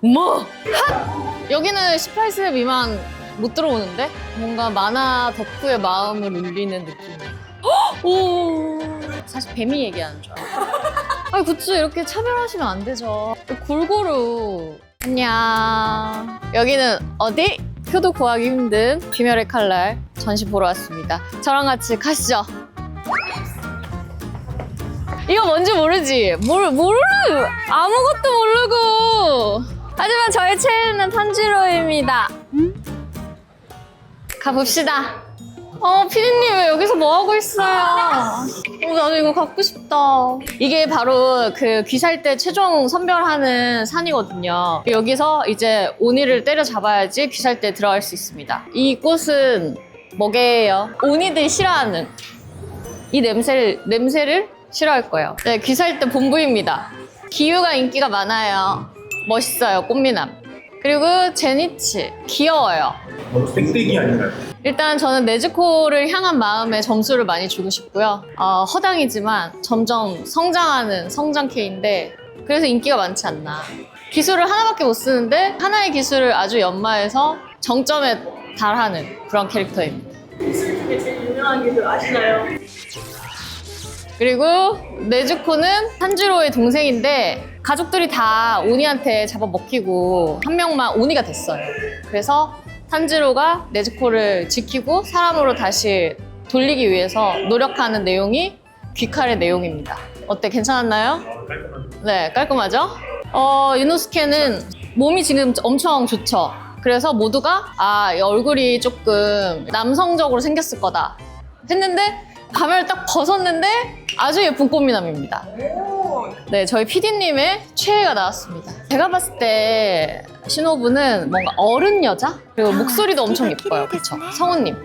뭐? 핫! 여기는 18세 미만 못 들어오는데? 뭔가 만화 덕후의 마음을 울리는 느낌이야. 오! 사실 뱀이 얘기하는 줄 알아. 아니, 굿즈 이렇게 차별하시면 안 되죠. 골고루. 안녕. 여기는 어디? 표도 구하기 힘든 귀멸의 칼날 전시 보러 왔습니다. 저랑 같이 가시죠. 이거 뭔지 모르지? 아무것도 모르고. 하지만 저의 최애는 탄지로입니다. 가봅시다. 피디님 왜 여기서 뭐 하고 있어요? 나도 이거 갖고 싶다. 이게 바로 그 귀 살 때 최종 선별하는 산이거든요. 여기서 이제 오니를 때려잡아야지 귀 살 때 들어갈 수 있습니다. 이 꽃은 뭐게요? 오니들이 싫어하는 이 냄새를 싫어할 거예요. 네, 귀 살 때 본부입니다. 기유가 인기가 많아요. 멋있어요, 꽃미남. 그리고 제니츠, 귀여워요. 너무 땡땡이 아닌가요? 일단 저는 네즈코를 향한 마음에 점수를 많이 주고 싶고요. 허당이지만 점점 성장하는 성장케인데 그래서 인기가 많지 않나. 기술을 하나밖에 못 쓰는데 하나의 기술을 아주 연마해서 정점에 달하는 그런 캐릭터입니다. 기술 중에 제일 유명한 기술 아시나요? 그리고 네즈코는 탄지로의 동생인데 가족들이 다 오니한테 잡아먹히고 한 명만 오니가 됐어요. 그래서 탄지로가 네즈코를 지키고 사람으로 다시 돌리기 위해서 노력하는 내용이 귀칼의 내용입니다. 어때? 괜찮았나요? 깔끔한. 네, 깔끔하죠? 유노스케는 몸이 지금 엄청 좋죠. 그래서 모두가 이 얼굴이 조금 남성적으로 생겼을 거다 했는데 가면을 딱 벗었는데 아주 예쁜 꽃미남입니다. 네, 저희 PD님의 최애가 나왔습니다. 제가 봤을 때 신호부는 뭔가 어른 여자? 그리고 목소리도 엄청 예뻐요. 그렇죠? 성우님.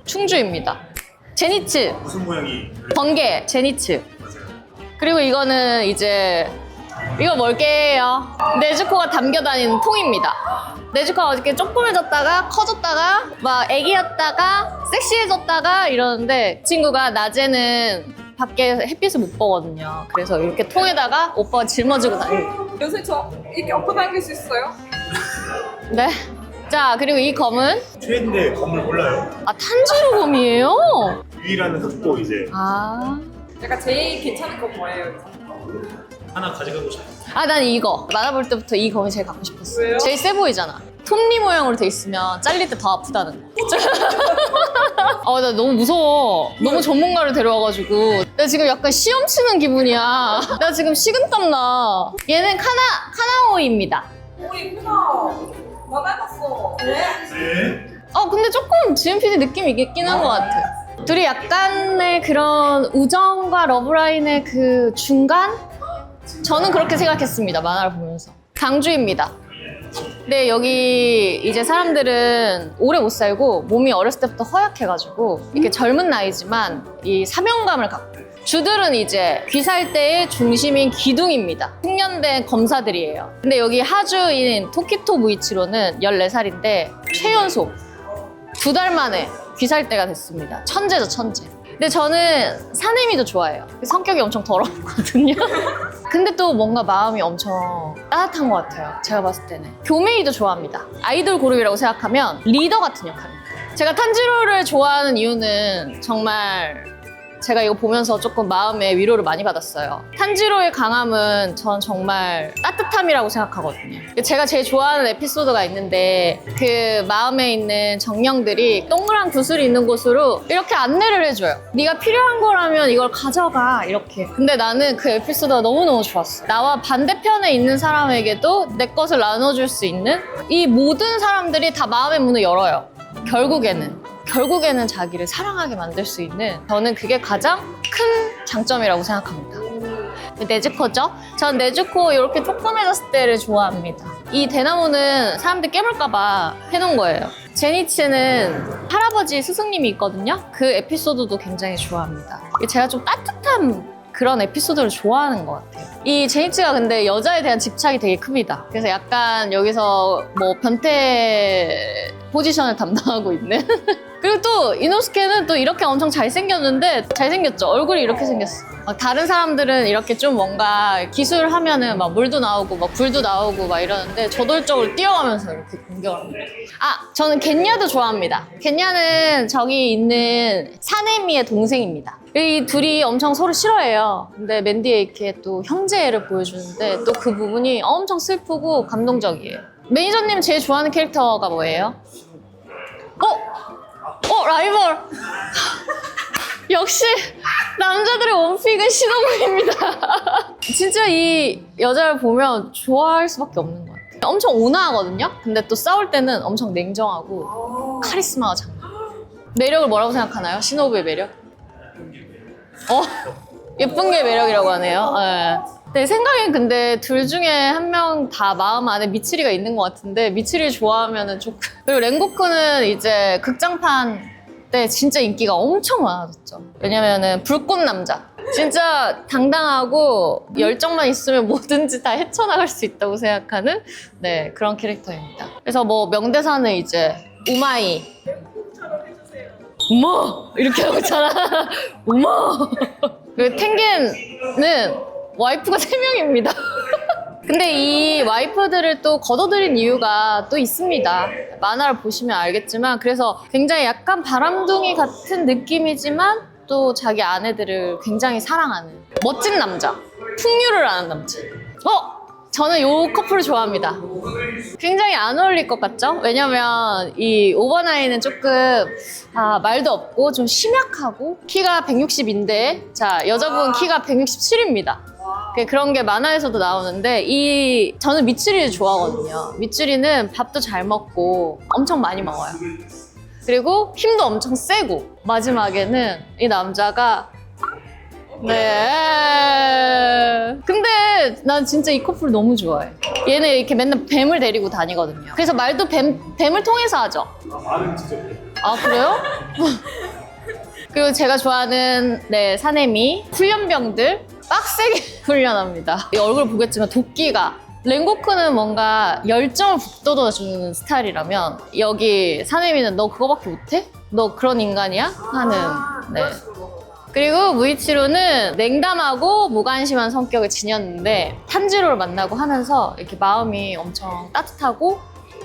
충주입니다. 제니츠. 무슨 모양이? 번개, 제니츠. 그리고 이거는 이제 이거 뭘게요? 네즈코가 담겨 다니는 통입니다. 네즈코가 어저께 조그매졌다가 커졌다가 막 애기였다가 섹시해졌다가 이러는데 그 친구가 낮에는 밖에 햇빛을 못 보거든요. 그래서 이렇게 통에다가 오빠가 짊어지고 다니고. 요새 저 이렇게 엎어 다닐 수 있어요? 네. 자, 그리고 이 검은 최애인데 검을 몰라요. 탄지로 검이에요. 유일한 흑도 이제 약간 제일 괜찮은 건 뭐예요? 하나 가져가고 싶어요. 난 이거. 만화 볼 때부터 이 검이 제일 갖고 싶었어. 왜요? 제일 세 보이잖아. 톱니 모양으로 돼 있으면 잘릴 때 더 아프다는 거. 나 너무 무서워. 너무 전문가를 데려와가지고. 나 지금 약간 시험 치는 기분이야. 나 지금 식은땀 나. 얘는 카나오이입니다. 오 예쁘다. 나 닮았어. 왜? 네. 근데 조금 지은 PD 느낌이 있긴 한 것 같아. 둘이 약간의 그런 우정과 러브라인의 그 중간? 저는 그렇게 생각했습니다. 만화를 보면서. 강주입니다. 근데 여기 이제 사람들은 오래 못 살고 몸이 어렸을 때부터 허약해가지고 이렇게 젊은 나이지만 이 사명감을 갖고 주들은 이제 귀 살 때의 중심인 기둥입니다. 숙련된 검사들이에요. 근데 여기 하주인 토키토 무이치로는 14살인데 최연소 2달 만에 귀 살 때가 됐습니다. 천재죠, 천재. 근데 저는 사내미도 좋아해요. 성격이 엄청 더럽거든요. 근데 또 뭔가 마음이 엄청 따뜻한 것 같아요. 제가 봤을 때는. 교메이도 좋아합니다. 아이돌 그룹이라고 생각하면 리더 같은 역할입니다. 제가 탄지로를 좋아하는 이유는 정말 제가 이거 보면서 조금 마음의 위로를 많이 받았어요. 탄지로의 강함은 전 정말 따뜻함이라고 생각하거든요. 제가 제일 좋아하는 에피소드가 있는데 그 마음에 있는 정령들이 동그란 구슬이 있는 곳으로 이렇게 안내를 해줘요. 네가 필요한 거라면 이걸 가져가 이렇게. 근데 나는 그 에피소드가 너무너무 좋았어. 나와 반대편에 있는 사람에게도 내 것을 나눠줄 수 있는 이 모든 사람들이 다 마음의 문을 열어요. 결국에는 자기를 사랑하게 만들 수 있는, 저는 그게 가장 큰 장점이라고 생각합니다. 네즈코죠? 전 네즈코 이렇게 조그매졌을 때를 좋아합니다. 이 대나무는 사람들 깨물까봐 해놓은 거예요. 제니츠는 할아버지 스승님이 있거든요. 그 에피소드도 굉장히 좋아합니다. 제가 좀 따뜻한 그런 에피소드를 좋아하는 것 같아요. 이 제니츠가 근데 여자에 대한 집착이 되게 큽니다. 그래서 약간 여기서 뭐 변태 포지션을 담당하고 있는 그리고 또 이노스케는 또 이렇게 엄청 잘생겼는데 잘생겼죠? 얼굴이 이렇게 생겼어. 막 다른 사람들은 이렇게 좀 뭔가 기술 하면은 막 물도 나오고 막 불도 나오고 막 이러는데 저돌적으로 뛰어가면서 이렇게 공격을 합니다. 아, 저는 겐야도 좋아합니다. 겐야는 저기 있는 사네미의 동생입니다. 이 둘이 엄청 서로 싫어해요. 근데 맨디에 이렇게 또 형제애를 보여주는데 또 그 부분이 엄청 슬프고 감동적이에요. 매니저님 제일 좋아하는 캐릭터가 뭐예요? 라이벌! 역시 남자들의 원픽은 신호부입니다. 진짜 이 여자를 보면 좋아할 수밖에 없는 것 같아요. 엄청 온화하거든요? 근데 또 싸울 때는 엄청 냉정하고 카리스마가 장난. 매력을 뭐라고 생각하나요? 신호부의 매력? 예쁜 게 매력이라고 하네요. 네. 내 생각엔 근데 둘 중에 한 명 다 마음 안에 미츠리가 있는 것 같은데 미츠리 좋아하면은 조금. 그리고 랭고쿠는 이제 극장판 때 진짜 인기가 엄청 많아졌죠. 왜냐면은 불꽃 남자. 진짜 당당하고 열정만 있으면 뭐든지 다 헤쳐나갈 수 있다고 생각하는 네, 그런 캐릭터입니다. 그래서 뭐 명대사는 이제 우마이. 우마! 이렇게 하고 있잖아. 우마! 그리고 탱겐은 와이프가 3명입니다. 근데 이 와이프들을 또 걷어들인 이유가 또 있습니다. 만화를 보시면 알겠지만 그래서 굉장히 약간 바람둥이 같은 느낌이지만 또 자기 아내들을 굉장히 사랑하는 멋진 남자, 풍류를 아는 남자. 저는 이 커플을 좋아합니다. 굉장히 안 어울릴 것 같죠? 왜냐면 이 오버나이는 조금 말도 없고 좀 심약하고 키가 160인데 자 여자분 키가 167입니다. 그런 게 만화에서도 나오는데 저는 미츠리를 좋아하거든요. 미츠리는 밥도 잘 먹고 엄청 많이 먹어요. 그리고 힘도 엄청 세고 마지막에는 이 남자가 네. 근데 난 진짜 이 커플 너무 좋아해. 얘는 이렇게 맨날 뱀을 데리고 다니거든요. 그래서 말도 뱀을 통해서 하죠. 말은 진짜 못해. 아, 그래요? 그리고 제가 좋아하는 네, 사내미 훈련병들 빡세게 훈련합니다. 이 얼굴 보겠지만 도끼가 랭고쿠는 뭔가 열정을 북돋아주는 스타일이라면 여기 사내미는 너 그거밖에 못해? 너 그런 인간이야? 하는 네. 그리고 무이치로는 냉담하고 무관심한 성격을 지녔는데 탄지로를 만나고 하면서 이렇게 마음이 엄청 따뜻하고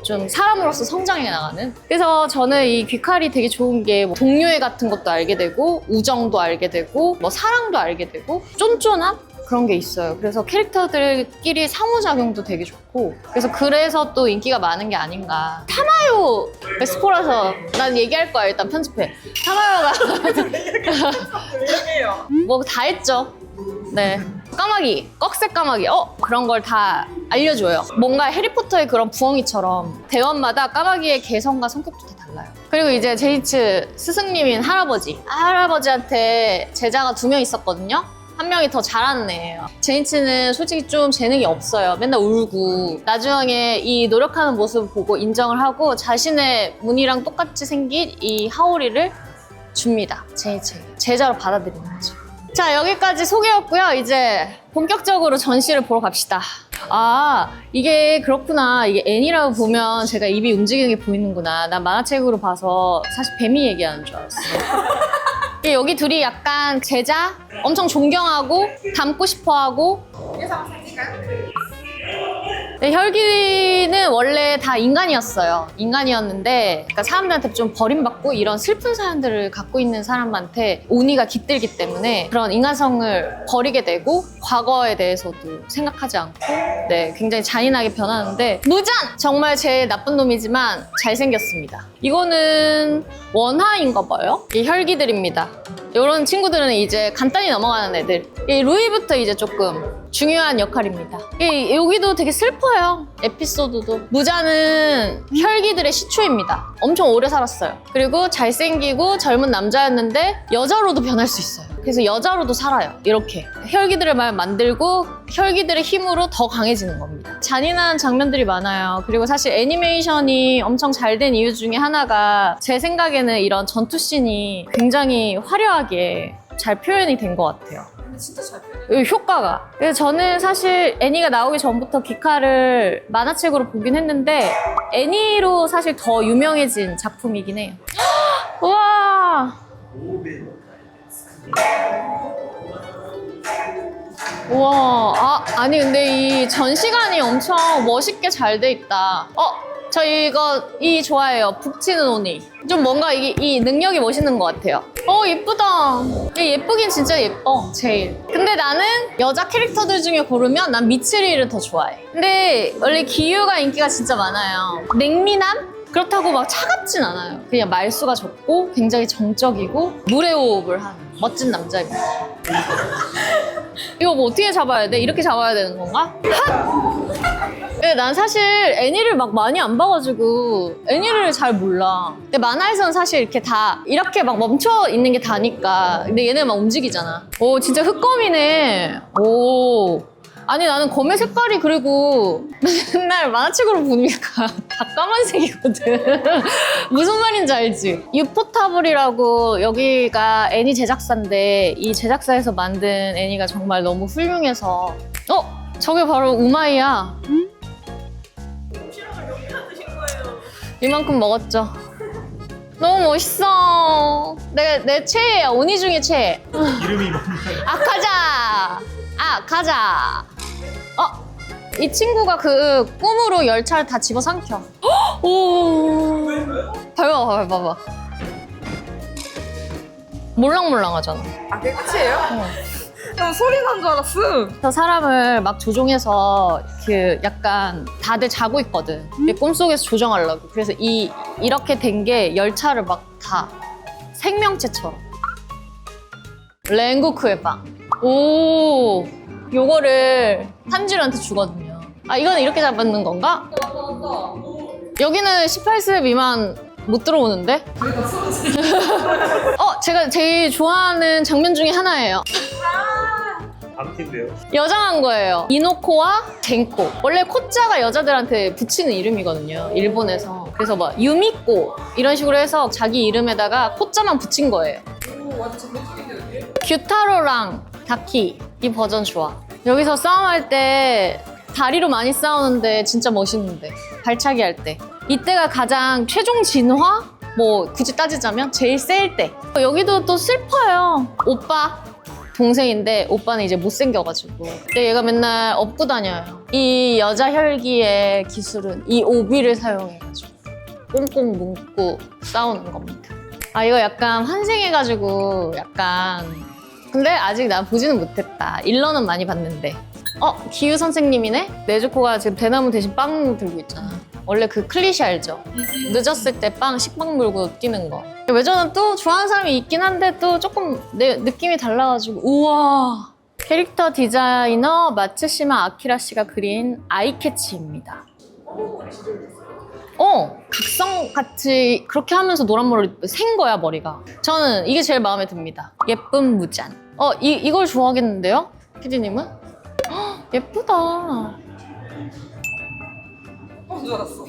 좀 사람으로서 성장해 나가는. 그래서 저는 이 귀칼이 되게 좋은 게 뭐 동료애 같은 것도 알게 되고 우정도 알게 되고 뭐 사랑도 알게 되고 쫀쫀함? 그런 게 있어요. 그래서 캐릭터들끼리 상호작용도 되게 좋고 그래서 또 인기가 많은 게 아닌가. 타마요 스포라서 난 얘기할 거야. 일단 편집해. 타마요가 뭐 다 했죠. 네. 까마귀, 꺽쇠 까마귀 그런 걸 다 알려줘요. 뭔가 해리포터의 그런 부엉이처럼 대원마다 까마귀의 개성과 성격도 다 달라요. 그리고 이제 제이츠 스승님인 할아버지한테 제자가 2명 있었거든요. 한 명이 더 잘하는 애예요. 제이츠는 솔직히 좀 재능이 없어요. 맨날 울고 나중에 이 노력하는 모습을 보고 인정을 하고 자신의 문이랑 똑같이 생긴 이 하오리를 줍니다. 제이츠에게 제자로 받아들이는 거죠. 자, 여기까지 소개였고요. 이제 본격적으로 전시를 보러 갑시다. 이게 그렇구나. 이게 애니라고 보면 제가 입이 움직이는 게 보이는구나. 난 만화책으로 봐서 사실 뱀이 얘기하는 줄 알았어요. 여기 둘이 약간 제자? 엄청 존경하고 닮고 싶어하고. 예상 사실까요? 네, 혈기는 원래 다 인간이었는데 그러니까 사람들한테 좀 버림받고 이런 슬픈 사연들을 갖고 있는 사람한테 온이가 깃들기 때문에 그런 인간성을 버리게 되고 과거에 대해서도 생각하지 않고 네, 굉장히 잔인하게 변하는데 무잔! 정말 제일 나쁜 놈이지만 잘생겼습니다. 이거는 원화인가 봐요. 이 혈기들입니다. 이런 친구들은 이제 간단히 넘어가는 애들. 이 루이부터 이제 조금 중요한 역할입니다. 여기도 되게 슬퍼요. 에피소드도. 무자는 혈기들의 시초입니다. 엄청 오래 살았어요. 그리고 잘생기고 젊은 남자였는데 여자로도 변할 수 있어요. 그래서 여자로도 살아요. 이렇게. 혈기들을 만들고 혈기들의 힘으로 더 강해지는 겁니다. 잔인한 장면들이 많아요. 그리고 사실 애니메이션이 엄청 잘 된 이유 중에 하나가 제 생각에는 이런 전투씬이 굉장히 화려하게 잘 표현이 된 것 같아요. 진짜 잘 표현해. 효과가. 그래서 저는 사실 애니가 나오기 전부터 귀칼을 만화책으로 보긴 했는데 애니로 사실 더 유명해진 작품이긴 해요. 우와. 우와, 아니 근데 이 전시관이 엄청 멋있게 잘 돼 있다. 저 이 좋아해요. 북치는 오니. 좀 뭔가 이 능력이 멋있는 것 같아요. 예쁘다. 예쁘긴 진짜 예뻐, 제일. 근데 나는 여자 캐릭터들 중에 고르면 난 미츠리를 더 좋아해. 근데 원래 기유가 인기가 진짜 많아요. 냉미남? 그렇다고 막 차갑진 않아요. 그냥 말수가 적고 굉장히 정적이고 물의 호흡을 하는 멋진 남자입니다. 이거 뭐 어떻게 잡아야 돼? 이렇게 잡아야 되는 건가? 네, 난 사실 애니를 막 많이 안 봐가지고 애니를 잘 몰라. 근데 만화에서는 사실 이렇게 막 멈춰 있는 게 다니까. 근데 얘네 막 움직이잖아. 오, 진짜 흑검이네. 오. 아니 나는 검의 색깔이 그리고 맨날 만화책으로 보니까 다 까만색이거든. 무슨 말인지 알지? 유포타블이라고 여기가 애니 제작사인데 이 제작사에서 만든 애니가 정말 너무 훌륭해서 저게 바로 우마이야. 이만큼 먹었죠. 너무 멋있어. 내 최애야. 오니 중에 최애. 이름이 뭔가요? 가자. 이 친구가 그 꿈으로 열차를 다 집어삼켜. 오. 밟아봐. 몰랑몰랑하잖아. 그게 끝이에요? 난 소리 난 줄 알았어. 저 사람을 막 조종해서 그 약간 다들 자고 있거든. 꿈속에서 조정하려고. 그래서 이렇게 된 게 열차를 막 다 생명체처럼. 랭고쿠의 빵. 오. 요거를 탄지로한테 주거든요. 이거는 이렇게 잡는 건가? 여기는 18세 미만 못 들어오는데? 제가 제일 좋아하는 장면 중에 하나예요. 암티인데요. 여장한 거예요. 이노코와 젠코. 원래 코자가 여자들한테 붙이는 이름이거든요. 일본에서. 그래서 막 유미코 이런 식으로 해서 자기 이름에다가 코자만 붙인 거예요. 오, 완전 멋있는데. 규타로랑 다키 이 버전 좋아. 여기서 싸움할 때 다리로 많이 싸우는데 진짜 멋있는데 발차기 할 때 이때가 가장 최종 진화? 뭐 굳이 따지자면 제일 셀 때. 여기도 또 슬퍼요. 오빠 동생인데 오빠는 이제 못생겨가지고 근데 얘가 맨날 업고 다녀요. 이 여자 혈기의 기술은 이 오비를 사용해가지고 꽁꽁 묶고 싸우는 겁니다. 이거 약간 환생해가지고 약간 근데 아직 나 보지는 못했다. 일러는 많이 봤는데. 기유 선생님이네? 네즈코가 지금 대나무 대신 빵 들고 있잖아. 원래 그 클리셰 알죠? 늦었을 때 식빵 물고 뛰는 거. 외전은 또 좋아하는 사람이 있긴 한데 또 조금 느낌이 달라가지고 우와. 캐릭터 디자이너 마츠시마 아키라 씨가 그린 아이캐치입니다. 각성같이 그렇게 하면서 노란 머리 생 거야, 머리가. 저는 이게 제일 마음에 듭니다. 예쁜 무잔. 이걸 좋아하겠는데요? 피디님은? 예쁘다. 줄 알았어.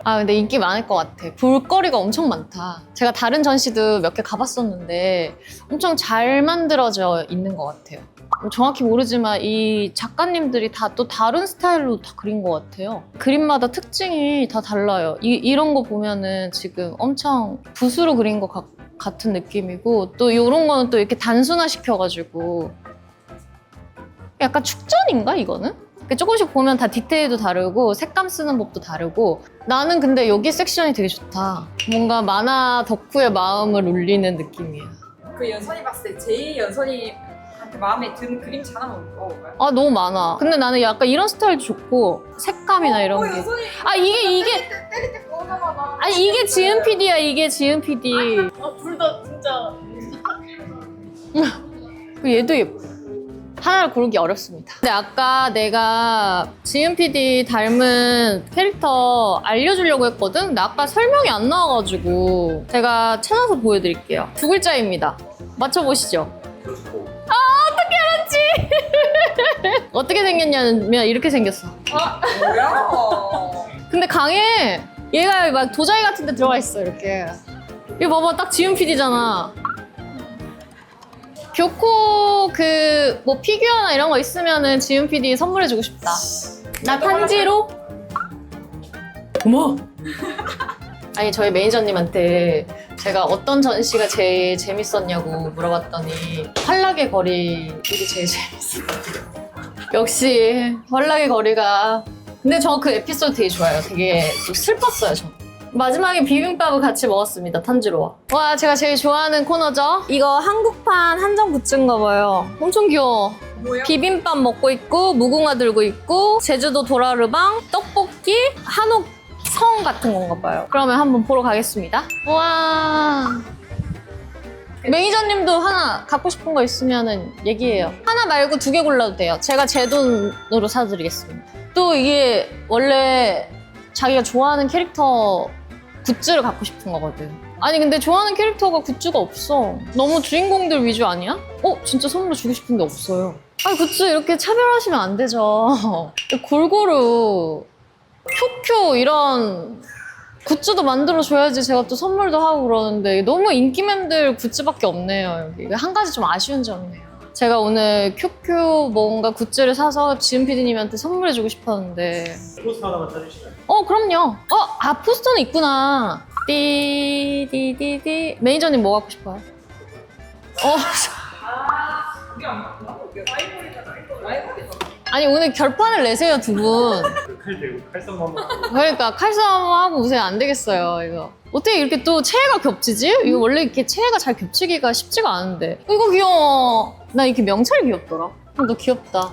근데 인기 많을 것 같아. 볼거리가 엄청 많다. 제가 다른 전시도 몇 개 가봤었는데 엄청 잘 만들어져 있는 것 같아요. 정확히 모르지만 이 작가님들이 다 또 다른 스타일로 다 그린 것 같아요. 그림마다 특징이 다 달라요. 이런 거 보면은 지금 엄청 붓으로 그린 것 같은 느낌이고 또 이런 거는 또 이렇게 단순화 시켜가지고 약간 축전인가 이거는? 조금씩 보면 다 디테일도 다르고 색감 쓰는 법도 다르고 나는 근데 여기 섹션이 되게 좋다. 뭔가 만화 덕후의 마음을 울리는 느낌이야. 그 연선이 봤을 때 제일 연선이한테 마음에 드는 그림체 하나만 먹어볼까요? 너무 많아. 근데 나는 약간 이런 스타일도 좋고 색감이나 이런 게. 연선이 이게 때릴 때 꺼내잖아. 이게 지은 PD야. 이게 지은 PD. 둘 다 진짜. 얘도 예뻐. 하나를 고르기 어렵습니다. 근데 아까 내가 지은 PD 닮은 캐릭터 알려주려고 했거든? 근데 아까 설명이 안 나와가지고 제가 찾아서 보여드릴게요. 두 글자입니다. 맞춰보시죠. 어떻게 알았지? 어떻게 생겼냐면 이렇게 생겼어. 뭐야? 근데 강해. 얘가 막 도자기 같은 데 들어가 있어, 이렇게. 이거 봐봐, 딱 지은 PD잖아. 교코 뭐 피규어나 이런 거 있으면은 지은 PD 선물해주고 싶다. 나 탄지로? 어머! 아니 저희 매니저님한테 제가 어떤 전시가 제일 재밌었냐고 물어봤더니 환락의 거리 일이 제일 재밌어요. 역시 환락의 거리가. 근데 저 그 에피소드 되게 좋아요. 되게 좀 슬펐어요. 저. 마지막에 비빔밥을 같이 먹었습니다. 탄지로와. 와, 제가 제일 좋아하는 코너죠. 이거 한국판 한정 굿즈인가 봐요. 엄청 귀여워. 뭐야? 비빔밥 먹고 있고 무궁화 들고 있고 제주도 도라르방 떡볶이 한옥 성 같은 건가 봐요. 그러면 한번 보러 가겠습니다. 와. 매니저님도 하나 갖고 싶은 거 있으면 얘기해요. 하나 말고 2개 골라도 돼요. 제가 제 돈으로 사드리겠습니다. 또 이게 원래 자기가 좋아하는 캐릭터 굿즈를 갖고 싶은 거거든. 아니 근데 좋아하는 캐릭터가 굿즈가 없어. 너무 주인공들 위주 아니야? 진짜 선물로 주고 싶은 게 없어요. 아니 굿즈 이렇게 차별하시면 안 되죠. 골고루 큐큐 이런 굿즈도 만들어줘야지 제가 또 선물도 하고 그러는데 너무 인기맨들 굿즈밖에 없네요. 여기 한 가지 좀 아쉬운 점이네요. 제가 오늘 큐큐 뭔가 굿즈를 사서 지은 PD님한테 선물해주고 싶었는데 포스터 하나만 사주시면. 그럼요. 포스터는 있구나. 띠디디디. 매니저님 뭐 갖고 싶어요? 그게 안 맞나? 라이벌이잖아. 라이벌이잖아. 아니 오늘 결판을 내세요 두 분. 칼 대고 칼싸움 한번 하고. 그러니까 칼싸움하고 우세요. 안 되겠어요 이거. 어떻게 이렇게 또 체해가 겹치지? 이거 원래 이렇게 체해가 잘 겹치기가 쉽지가 않은데. 이거 귀여워. 나 이렇게 명찰이 귀엽더라. 너 귀엽다.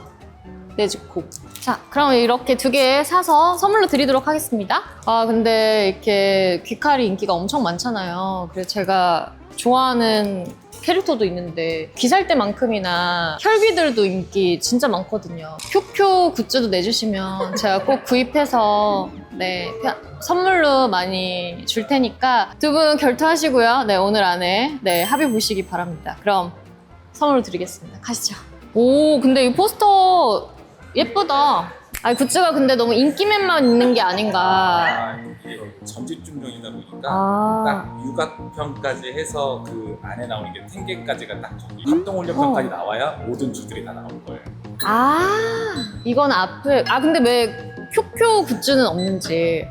네즈코. 자, 그럼 이렇게 2개 사서 선물로 드리도록 하겠습니다. 근데 이렇게 귀칼이 인기가 엄청 많잖아요. 그래서 제가 좋아하는 캐릭터도 있는데 귀살 때만큼이나 혈귀들도 인기 진짜 많거든요. 큐큐 굿즈도 내주시면 제가 꼭 구입해서 선물로 많이 줄 테니까 2분 결투하시고요. 오늘 안에 합의 보시기 바랍니다. 그럼 선물로 드리겠습니다. 가시죠. 오, 근데 이 포스터 예쁘다. 굿즈가 근데 너무 인기맨만 있는 게 아닌가. 이게 전집중용이다 보니까 아. 딱 육아편까지 해서 그 안에 나오는 게 10개까지가 딱 저기 합동훈련편까지 나와야 모든 주들이 다 나올 거예요. 이건 앞에. 근데 왜 큐큐 굿즈는 없는지.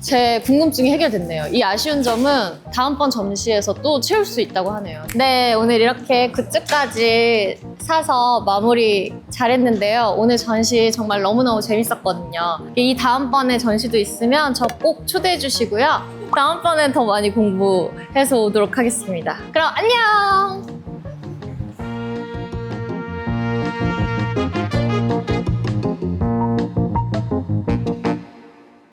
제 궁금증이 해결됐네요. 이 아쉬운 점은 다음번 전시에서 또 채울 수 있다고 하네요. 네, 오늘 이렇게 굿즈까지 사서 마무리 잘했는데요. 오늘 전시 정말 너무너무 재밌었거든요. 이 다음번에 전시도 있으면 저 꼭 초대해 주시고요. 다음번엔 더 많이 공부해서 오도록 하겠습니다. 그럼 안녕!